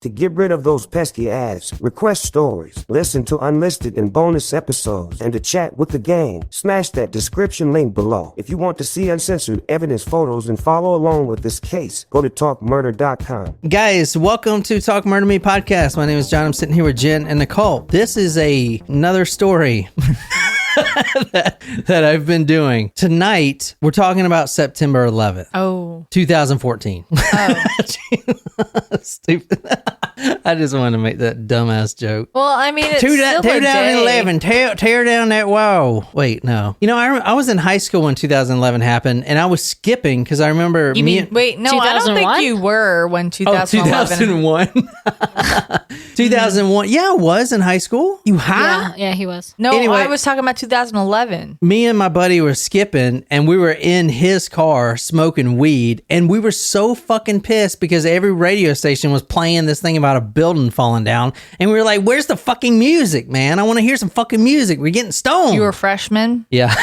To get rid of those pesky ads, request stories, listen to unlisted and bonus episodes, and to chat with the gang, smash that description link below. If you want to see uncensored evidence photos and follow along with this case, go to talkmurder.com. Guys, welcome to Talk Murder Me podcast. My name is John. I'm sitting here with Jen and Nicole. This is another story that I've been doing. Tonight, we're talking about September 11th. Oh. 2014. Oh. Stupid. I just wanted to make that dumbass joke. Well, I mean, it's still a day. 2011, tear down that wall. Wait, no. You know, I was in high school when 2011 happened, and I was skipping because I remember... Wait, no, 2001? I don't think you were when 2011. Oh, 2001. 2001. Yeah, I was in high school. You high? Yeah, he was. No, anyway, I was talking about 2011. Me and my buddy were skipping, and we were in his car smoking weed, and we were so fucking pissed because every radio station was playing this thing about a building falling down, and we were like, where's the fucking music, man? I want to hear some fucking music. We're getting stoned. You were freshmen? Yeah.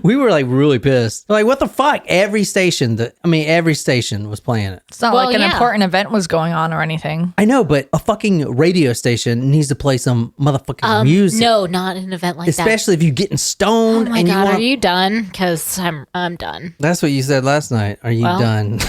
We were like really pissed. Like, what the fuck? Every station was playing it. It's not like an important event was going on or anything. I know, but a fucking radio station needs to play some motherfucking music. No, not an event like Especially if you're getting stoned. Oh my God, are you done? Because I'm done. That's what you said last night. Are you done?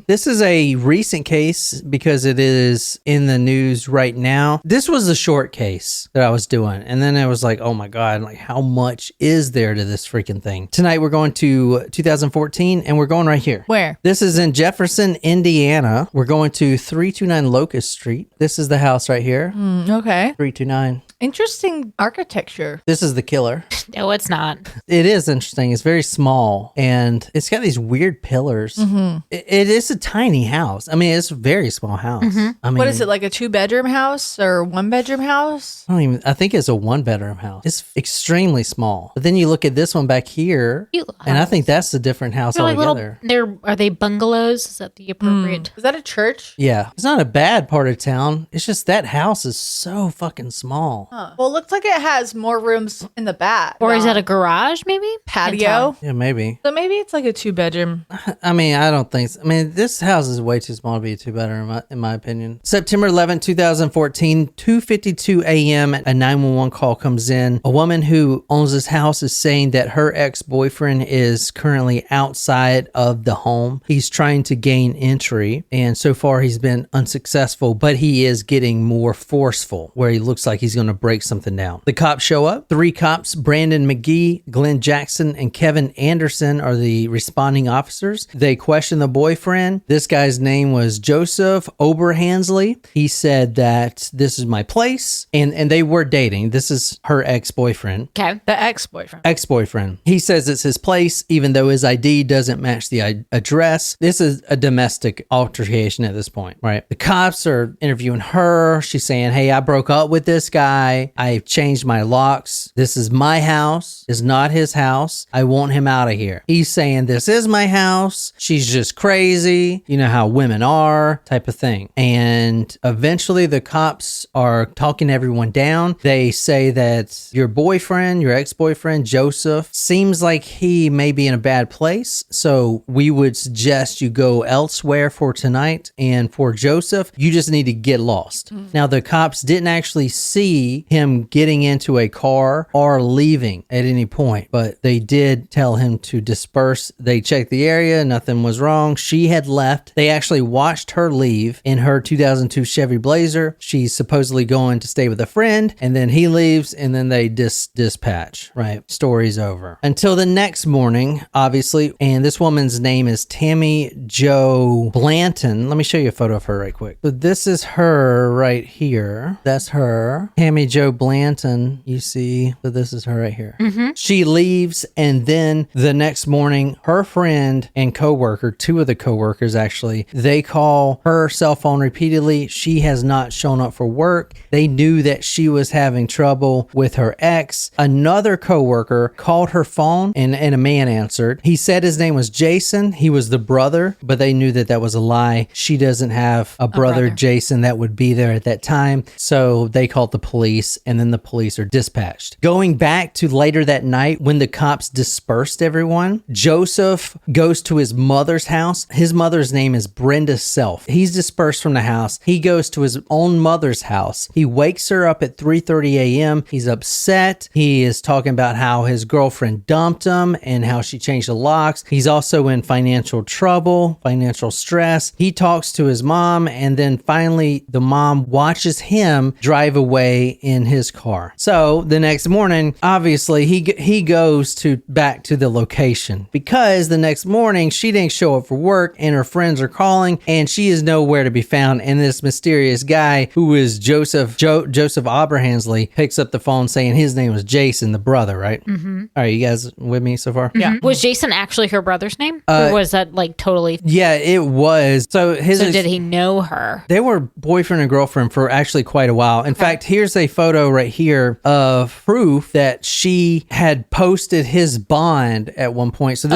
This is a recent case because it is in the news right now. This was a short case that I was doing. And then I was like, oh my God, like how much is there to this freaking thing? Tonight we're going to 2014 and we're going right here. Where? This is in Jefferson, Indiana. We're going to 329 Locust Street. This is the house right here. Okay. 329. Interesting architecture. This is the killer. No, it's not. It is interesting. It's very small and it's got these weird pillars. Mm-hmm. It is a tiny house. I mean, it's a very small house. Mm-hmm. I mean, what is it, like a 2-bedroom house or 1-bedroom house? I think it's a 1-bedroom house. It's extremely small. But then you look at this one back here and I think that's a different house altogether. Are they bungalows? Is that the appropriate? Is that a church? Yeah. It's not a bad part of town. It's just that house is so fucking small. Huh. Well, it looks like it has more rooms in the back. Or is that a garage, maybe? Patio? Yeah, maybe. So maybe it's like a 2-bedroom. I mean, I don't think so. I mean, this house is way too small to be a 2-bedroom, in my opinion. September 11, 2014, 2:52 a.m., a 911 call comes in. A woman who owns this house is saying that her ex-boyfriend is currently outside of the home. He's trying to gain entry, and so far he's been unsuccessful, but he is getting more forceful, where he looks like he's going to break something down. The cops show up. 3 cops, Brandon McGee, Glenn Jackson, and Kevin Anderson are the responding officers. They question the boyfriend. This guy's name was Joseph Oberhansley. He said that this is my place, and they were dating. This is her ex-boyfriend. Okay. The ex-boyfriend. Ex-boyfriend. He says it's his place, even though his ID doesn't match the address. This is a domestic altercation at this point, right? The cops are interviewing her. She's saying, hey, I broke up with this guy. I've changed my locks. This is my house. It's not his house. I want him out of here. He's saying, this is my house. She's just crazy. You know how women are, type of thing. And eventually the cops are talking everyone down. They say that your boyfriend, your ex-boyfriend, Joseph, seems like he may be in a bad place. So we would suggest you go elsewhere for tonight. And for Joseph, you just need to get lost. Now, the cops didn't actually see him getting into a car or leaving at any point, but they did tell him to disperse. They checked the area, nothing was wrong. She had left. They actually watched her leave in her 2002 Chevy Blazer. She's supposedly going to stay with a friend, and then he leaves, and then they dispatch, right? Story's over. Until the next morning, obviously, and this woman's name is Tammy Jo Blanton. Let me show you a photo of her right quick. So this is her right here. That's her. Tammy Jo Blanton, you see, so this is her right here. Mm-hmm. She leaves, and then the next morning, her friend and coworker, 2 of the coworkers actually, they call her cell phone repeatedly. She has not shown up for work. They knew that she was having trouble with her ex. Another coworker coworker called her phone and a man answered. He said his name was Jason. He was the brother, but they knew that was a lie. She doesn't have a brother, Jason, that would be there at that time. So they called the police, and then the police are dispatched. Going back to later that night when the cops dispersed everyone, Joseph goes to his mother's house. His mother's name is Brenda Self. He's dispersed from the house. He goes to his own mother's house. He wakes her up at 3:30 a.m. He's upset. He is talking about how his girlfriend dumped him and how she changed the locks. He's also in financial trouble, financial stress. He talks to his mom, and then finally the mom watches him drive away in his car. So the next morning, obviously he goes back to the location because the next morning she didn't show up for work and her friends are calling and she is nowhere to be found. And this mysterious guy who is Joseph Oberhansley picks up the phone saying his name was Jason, the brother, right? Mm-hmm. All right, you guys with me so far? Yeah. Was Jason actually her brother's name? Or was that like totally? Yeah, it was. So did he know her? They were boyfriend and girlfriend for actually quite a while. In fact, here's a photo right here of proof that she had posted his bond at one point. So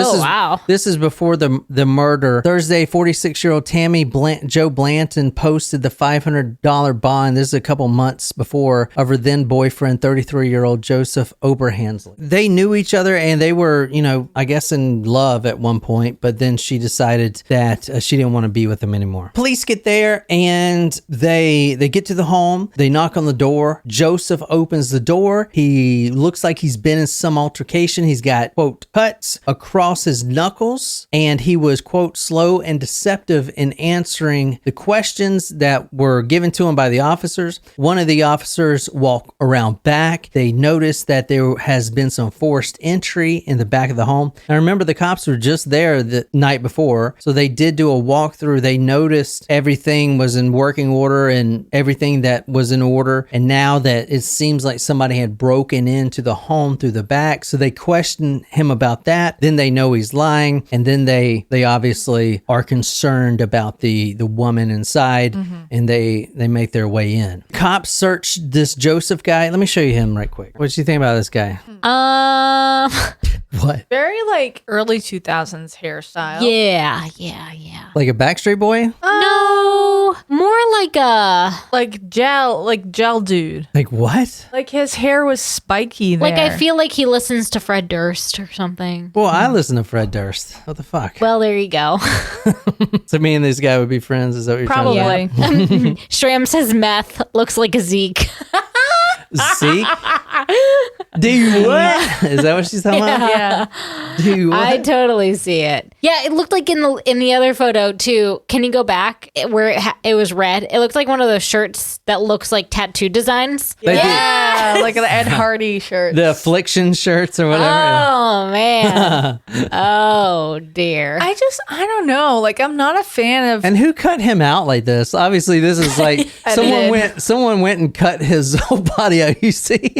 this is before the murder. Thursday, 46-year-old Tammy Jo Blanton posted the $500 bond. This is a couple months before of her then boyfriend, 33-year-old Joseph Oberhansley. They knew each other and they were, I guess in love at one point, but then she decided that she didn't want to be with him anymore. Police get there and they get to the home. They knock on the door. Joseph opens the door. He looks like he's been in some altercation. He's got, quote, cuts across his knuckles, and he was, quote, slow and deceptive in answering the questions that were given to him by the officers. One of the officers walked around back. They noticed that there has been some forced entry in the back of the home. Now remember, the cops were just there the night before, so they did do a walkthrough. They noticed everything was in working order and everything that was in order. And now that it seems like somebody had broken into the home through the back, so they question him about that. Then they know he's lying, and then they obviously are concerned about the woman inside, and they make their way in. Cops search this Joseph guy. Let me show you him right quick. What do you think about this guy? What? Very like early 2000s hairstyle. Yeah. Like a Backstreet Boy? No, more like gel dude. Like what? Like his hair was spiky there. like I feel like he listens to Fred Durst or something. Well, I listen to Fred Durst. What the fuck? Well, there you go. So me and this guy would be friends? Is that what you're trying to say? Probably. Shram says meth looks like a Zeke. Zeke? Do you what? Is that what she's talking about? Yeah. Do you what? I totally see it. Yeah, it looked like in the other photo too. Can you go back where it was red? It looked like one of those shirts that looks like tattoo designs. Yeah, like the Ed Hardy shirt. The affliction shirts or whatever. Oh man. Oh dear. I don't know. Like I'm not a fan of. And who cut him out like this? Obviously, this is like someone went and cut his whole body out. You see,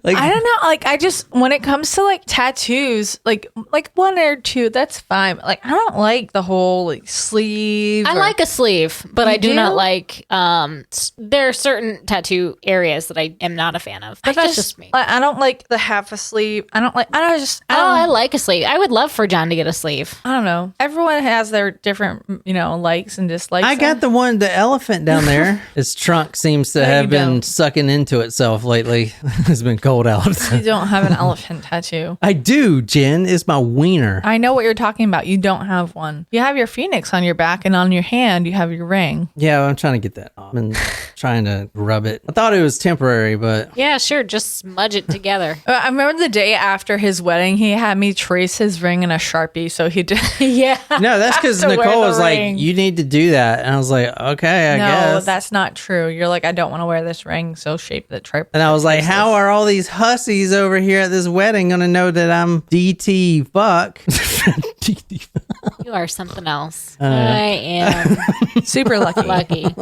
like I don't know. Like I just when it comes to like tattoos, like one or two, that's fine. Like I don't like the whole like sleeve. I like a sleeve, but I do not like. There are certain tattoo areas that I am not a fan of. But that's just me. I don't like the half a sleeve. I like a sleeve. I would love for John to get a sleeve. I don't know. Everyone has their different, likes and dislikes. I got the elephant down there. His trunk seems to have been sucking into itself lately. It's been cold out. You don't have an elephant tattoo. I do, Jen. It's my wiener. I know what you're talking about. You don't have one. You have your phoenix on your back, and on your hand you have your ring. Yeah, I'm trying to get that off. I've been trying to rub it. I thought it was temporary, but yeah, sure. Just smudge it together. I remember the day after his wedding, he had me trace his ring in a Sharpie. So he did. Yeah. No, that's because Nicole was like, you need to do that. And I was like, okay, I guess. No, that's not true. You're like, I don't want to wear this ring. So shape the trip. And I was like, how are all these hussies over here at this wedding going to know that I'm DT fuck? DT. You are something else. I am Super lucky. lucky.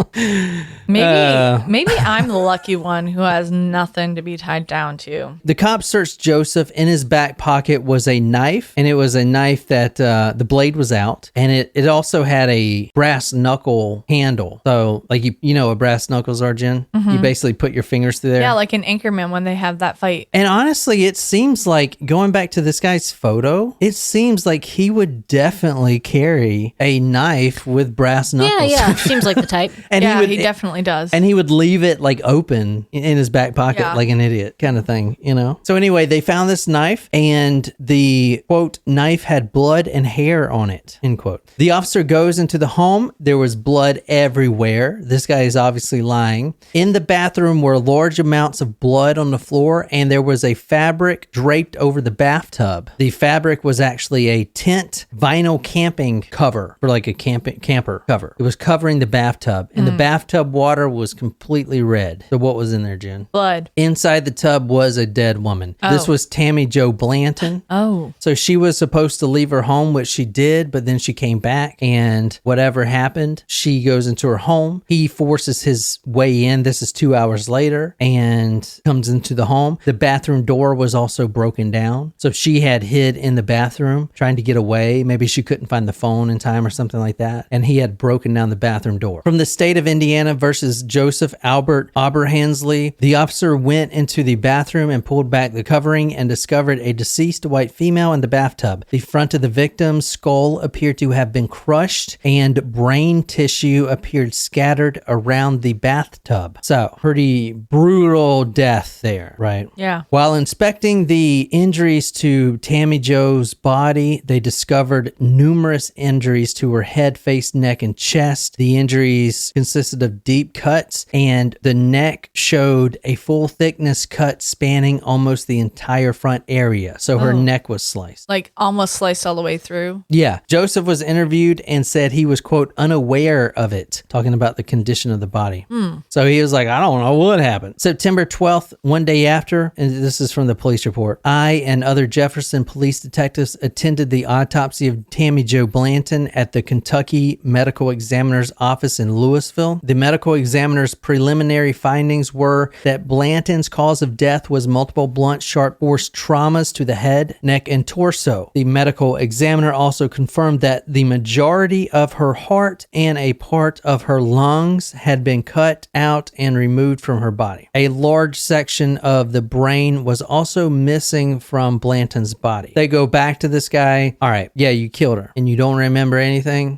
Maybe I'm the lucky one who has nothing to be tied down to. The cops searched Joseph. In his back pocket was a knife, and it was a knife that the blade was out, and it also had a brass knuckle handle. So, like, you know what brass knuckles are, Jen? You basically put your fingers through there. Yeah, like in Anchorman when they have that fight. And honestly, it seems like, going back to this guy's photo, it seems like he would definitely carry a knife with brass knuckles. Yeah. Seems like the type. And he definitely does. And he would leave it like open in his back pocket, Yeah. like an idiot kind of thing, you know? So anyway, they found this knife, and the quote, knife had blood and hair on it, end quote. The officer goes into the home. There was blood everywhere. This guy is obviously lying. In the bathroom were large amounts of blood on the floor, and there was a fabric draped over the bathtub. The fabric was actually a tent vinyl camping cover, for like a camper cover. It was covering the bathtub, and the bathtub water was completely red. So what was in there, Jen? Blood. Inside the tub was a dead woman. Oh. This was Tammy Jo Blanton. Oh. So she was supposed to leave her home, which she did, but then she came back, and whatever happened, she goes into her home. He forces his way in. This is 2 hours later, and comes into the home. The bathroom door was also broken down. So she had hid in the bathroom trying to get away. Maybe she couldn't find the phone in time or something like that. And he had broken down the bathroom door. From the state of Indiana versus Joseph Albert Oberhansley, the officer went into the bathroom and pulled back the covering and discovered a deceased white female in the bathtub. The front of the victim's skull appeared to have been crushed, and brain tissue appeared scattered around the bathtub. So, pretty brutal death there, right? Yeah. While inspecting the injuries to Tammy Jo's body, they discovered numerous injuries to her head, face, neck, and chest. The injuries consisted of deep cuts, and the neck showed a full thickness cut spanning almost the entire front area. So her neck was sliced. Like almost sliced all the way through. Yeah. Joseph was interviewed and said he was, quote, unaware of it, talking about the condition of the body. So he was like, I don't know what happened. September 12th, one day after, and this is from the police report, I and other Jefferson police detectives attended the autopsy of Tammy Jo Blanton at the Kentucky Medical Examiner's office in Louisville. The medical examiner's preliminary findings were that Blanton's cause of death was multiple blunt, sharp force traumas to the head, neck, and torso. The medical examiner also confirmed that the majority of her heart and a part of her lungs had been cut out and removed from her body. A large section of the brain was also missing from Blanton's body. They go back to this guy. All right, yeah, you killed her, and you don't remember anything?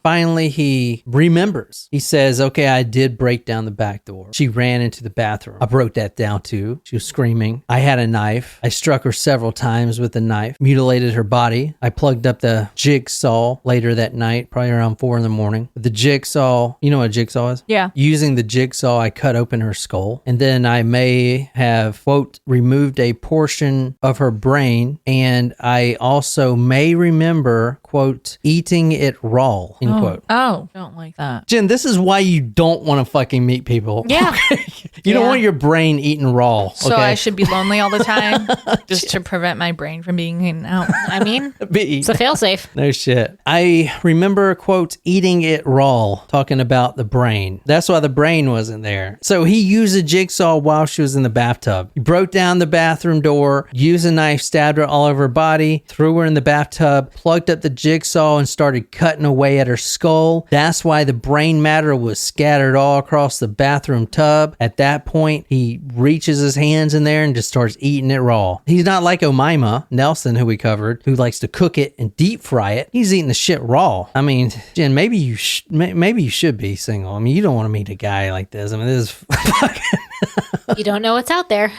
Finally, he remembers. He says, okay, I did break down the back door. She ran into the bathroom. I broke that down too. She was screaming. I had a knife. I struck her several times with the knife, mutilated her body. I plugged up the jigsaw later that night, probably around 4 a.m. The jigsaw, you know what a jigsaw is? Yeah. Using the jigsaw, I cut open her skull, and then I may have, quote, removed a portion of her brain, and I also may remember, quote, eating it raw, end quote. Oh, don't like that. Jen, this is why you don't want to fucking meet people. Yeah. You don't want your brain eaten raw. So okay? I should be lonely all the time just to prevent my brain from being eaten out. I mean, Be. it's a failsafe. No shit. I remember, quote, eating it raw, talking about the brain. That's why the brain wasn't there. So he used a jigsaw while she was in the bathtub. He broke down the bathroom door, used a knife, stabbed her all over her body, threw her in the bathtub, plugged up the jigsaw, and started cutting away at her skull. That's why the brain matter was scattered all across the bathroom tub. At that point, he reaches his hands in there and just starts eating it raw. He's not like Omima Nelson, who we covered, who likes to cook it and deep fry it. He's eating the shit raw. I mean, Jen, maybe you should be single. I mean, you don't want to meet a guy like this. I mean, this is fucking... You don't know what's out there.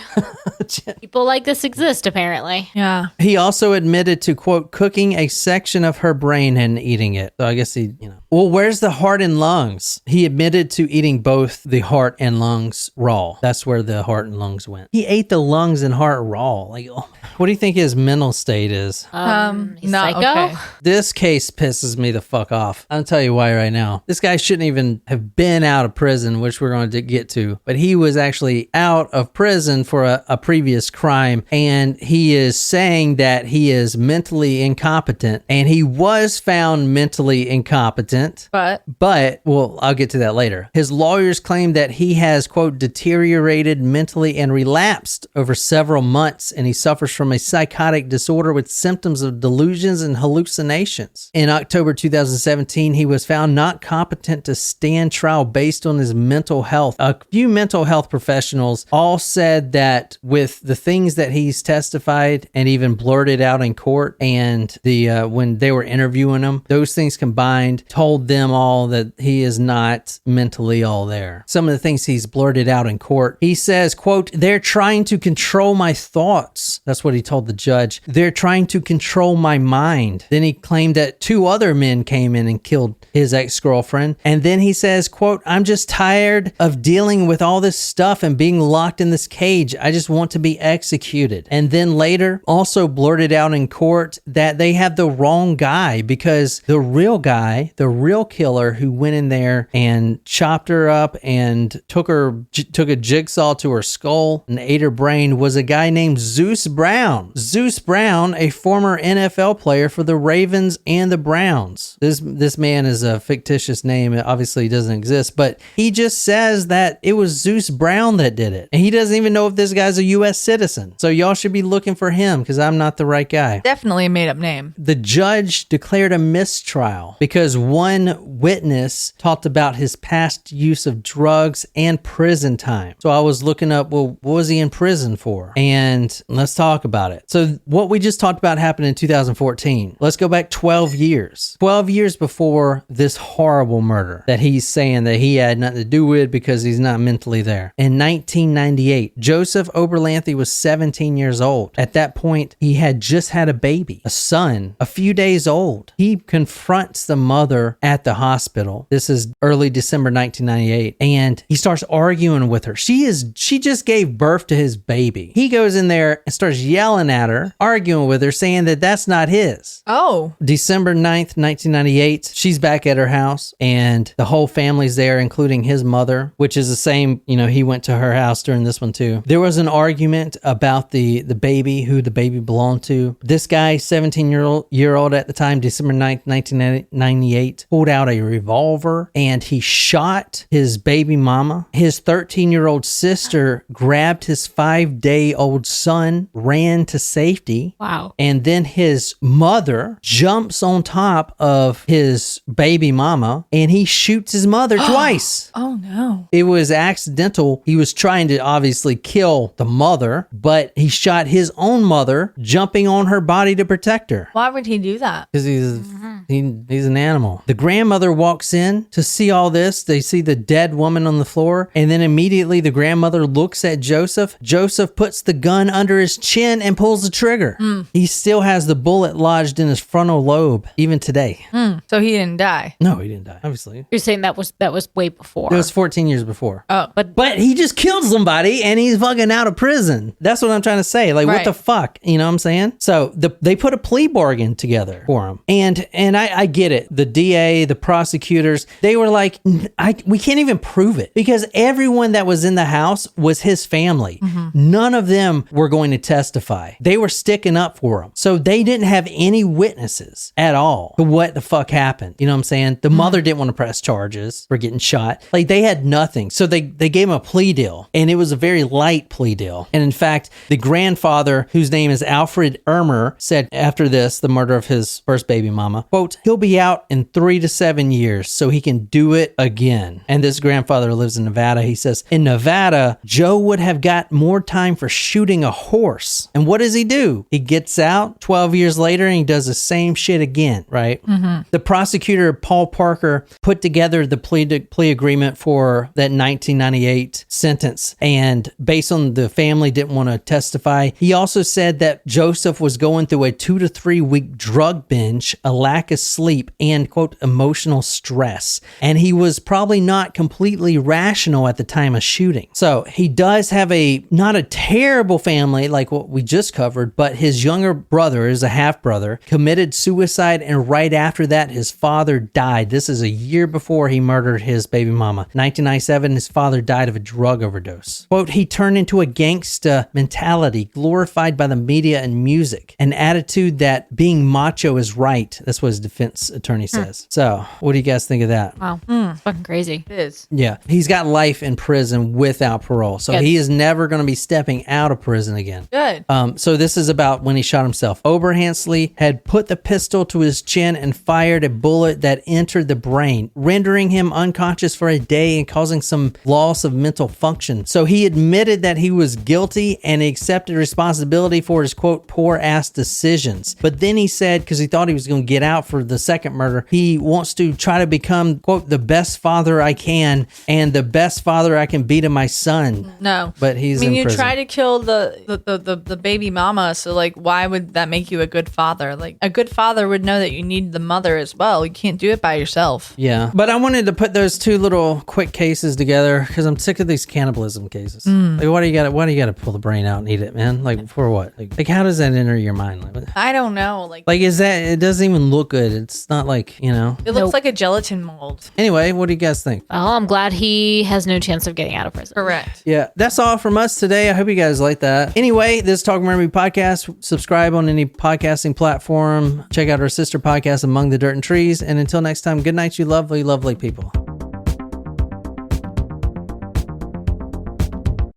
People like this exist, apparently. Yeah. He also admitted to, quote, cooking a section of her brain and eating it. So I guess he, Well, where's the heart and lungs? He admitted to eating both the heart and lungs raw. That's where the heart and lungs went. He ate the lungs and heart raw. Like, what do you think his mental state is? He's no, psycho? okay. This case pisses me the fuck off. I'll tell you why right now. This guy shouldn't even have been out of prison, which we're going to get to, but he was actually out of prison for a previous crime, and he is saying that he is mentally incompetent, and he was found mentally incompetent. But, well, I'll get to that later. His lawyers claim that he has, quote, deteriorated mentally and relapsed over several months, and he suffers from a psychotic disorder with symptoms of delusions and hallucinations. In October 2017, he was found not competent to stand trial based on his mental health. A few mental health professionals all said that with the things that he's testified and even blurted out in court, and when they were interviewing him, those things combined told them all that he is not mentally all there. Some of the things he's blurted out in court, he says, quote, "They're trying to control my thoughts." That's what he told the judge. "They're trying to control my mind." Then he claimed that 2 other men came in and killed his ex-girlfriend. And then he says, quote, "I'm just tired of dealing with all this stuff and being locked in this cage. I just want to be executed." And then later also blurted out in court that they have the wrong guy, because the real guy, the real killer who went in there and chopped her up and took a jigsaw to her skull and ate her brain, was a guy named Zeus Brown. Zeus Brown, a former NFL player for the Ravens and the Browns. This man is a fictitious name. It obviously doesn't exist, but he just says that it was Zeus Brown that did it. And he doesn't even know if this guy's a U.S. citizen. So y'all should be looking for him, because I'm not the right guy. Definitely a made-up name. The judge declared a mistrial because one witness talked about his past use of drugs and prison time. So I was looking up, well, what was he in prison for? And let's talk about it. So what we just talked about happened in 2014. Let's go back 12 years. 12 years before this horrible murder that he's saying that he had nothing to do with because he's not mentally there. In 1998, Joseph Oberhansley was 17 years old. At that point, he had just had a baby, a son, a few days old. He confronts the mother at the hospital. This is early December 1998, and he starts arguing with her. She just gave birth to his baby. He goes in there and starts yelling at her, arguing with her, saying that that's not his. Oh. December 9th, 1998, she's back at her house, and the whole family's there, including his mother, which is the same, he went to her house during this one too. There was an argument about the baby, who the baby belonged to. This guy, 17-year-old at the time, December 9th, 1998, pulled out a revolver and he shot his baby mama. His 13-year-old sister grabbed his 5-day-old son, ran to safety. Wow. And then his mother jumps on top of his baby mama and he shoots his mother twice. Oh no. It was accidental. He was trying to obviously kill the mother, but he shot his own mother, jumping on her body to protect her. Why would he do that? Because he's an animal. The grandmother walks in to see all this. They see the dead woman on the floor, and then immediately the grandmother looks at Joseph. Joseph puts the gun under his chin and pulls the trigger. He still has the bullet lodged in his frontal lobe, even today. So he didn't die. No, he didn't die, obviously. You're saying that was way before. It was 14 years before. Oh. But he just killed somebody and he's fucking out of prison. That's what I'm trying to say. Like, Right. What the fuck? You know what I'm saying? So they put a plea bargain together for him. And I get it. The DA, the prosecutors, they were like, we can't even prove it because everyone that was in the house was his family. None of them were going to testify. They were sticking up for him. So they didn't have any witnesses at all to what the fuck happened. You know what I'm saying? The mother didn't want to press charges for getting shot. Like, they had nothing. So they gave him a plea deal, and it was a very light plea deal. And in fact, the grandfather, whose name is Alfred Ermer, said after this, the murder of his first baby mama, quote, "He'll be out in 3 to 7 years so he can do it again." And this grandfather lives in Nevada. He says, in Nevada, Joe would have got more time for shooting a horse. And what does he do? He gets out 12 years later and he does the same shit again, right? The prosecutor, Paul Parker, put together the plea agreement for that 1998 sentence. And based on the family didn't want to testify, he also said that Joseph was going through a 2 to 3 week drug binge, a lack of sleep, and, quote, emotional stress, and he was probably not completely rational at the time of shooting. So he does have not a terrible family like what we just covered, but his younger brother is a half brother, committed suicide, and right after that, his father died. This is a year before he murdered his baby mama. 1997, his father died of a drug overdose. Quote, he turned into a gangsta mentality glorified by the media and music, an attitude that being macho is right. That's what his defense attorney says. So what do you guys think of that? Wow. Fucking crazy. It is. Yeah. He's got life in prison without parole. So Good. he is never going to be stepping out of prison again. Good. So this is about when he shot himself. Oberhansley had put the pistol to his chin and fired a bullet that entered the brain, rendering him unconscious for a day and causing some loss of mental function. So he admitted that he was guilty and accepted responsibility for his, quote, poor ass decisions. But then he said, because he thought he was going to get out for the second murder, he wants to try to become, quote, the best father I can and the best father I can be to my son. No. But he's in you prison. try to kill the baby mama, so like why would that make you a good father? Like a good father would know that you need the mother as well. You can't do it by yourself. Yeah. But I wanted to put those two little quick cases together because I'm sick of these cannibalism cases. Like why do you gotta pull the brain out and eat it, man? Like for what? Like how does that enter your mind? Like, I don't know. Like is that, it doesn't even look good. It's not like, it looks Nope. like a gelatin mold. Anyway, what do you guys think? Well, I'm glad he has no chance of getting out of prison. Correct. Yeah, that's all from us today. I hope you guys like that. Anyway, this is Talk Murray Podcast. Subscribe on any podcasting platform. Check out our sister podcast, Among the Dirt and Trees. And until next time, good night, you lovely, lovely people.